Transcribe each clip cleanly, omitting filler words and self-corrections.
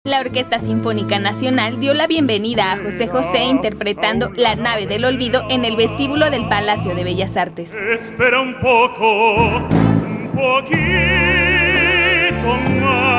La Orquesta Sinfónica Nacional dio la bienvenida a José José interpretando La Nave del Olvido en el vestíbulo del Palacio de Bellas Artes. Espera un poquito más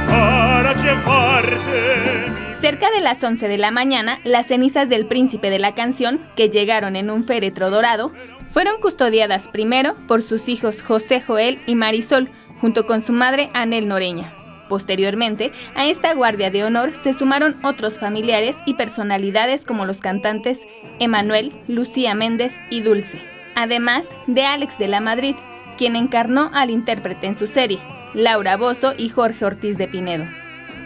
para llevarte. Cerca de las 11 de la mañana, las cenizas del príncipe de la canción, que llegaron en un féretro dorado, fueron custodiadas primero por sus hijos José Joel y Marisol, junto con su madre Anel Noreña. Posteriormente, a esta guardia de honor se sumaron otros familiares y personalidades como los cantantes Emanuel, Lucía Méndez y Dulce, además de Alex de la Madrid, quien encarnó al intérprete en su serie, Laura Bozzo y Jorge Ortiz de Pinedo.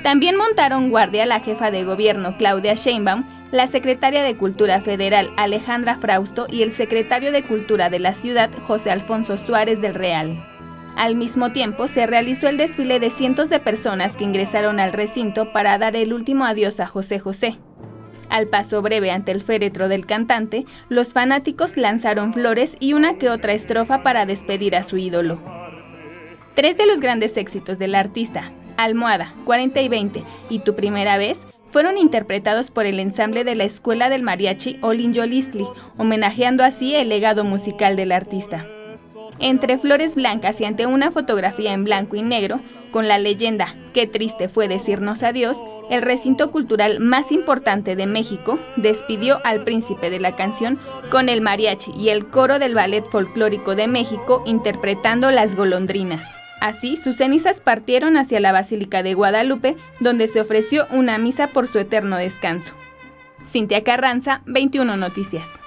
También montaron guardia la jefa de gobierno Claudia Sheinbaum, la secretaria de Cultura Federal Alejandra Frausto y el secretario de Cultura de la ciudad José Alfonso Suárez del Real. Al mismo tiempo, se realizó el desfile de cientos de personas que ingresaron al recinto para dar el último adiós a José José. Al paso breve ante el féretro del cantante, los fanáticos lanzaron flores y una que otra estrofa para despedir a su ídolo. Tres de los grandes éxitos del artista, Almohada, 40 y 20 y Tu Primera Vez, fueron interpretados por el ensamble de la Escuela del Mariachi Olin Yolistli, homenajeando así el legado musical del artista. Entre flores blancas y ante una fotografía en blanco y negro, con la leyenda "Qué triste fue decirnos adiós", el recinto cultural más importante de México despidió al príncipe de la canción con el mariachi y el coro del Ballet Folclórico de México interpretando Las Golondrinas. Así, sus cenizas partieron hacia la Basílica de Guadalupe, donde se ofreció una misa por su eterno descanso. Cintia Carranza, 21 Noticias.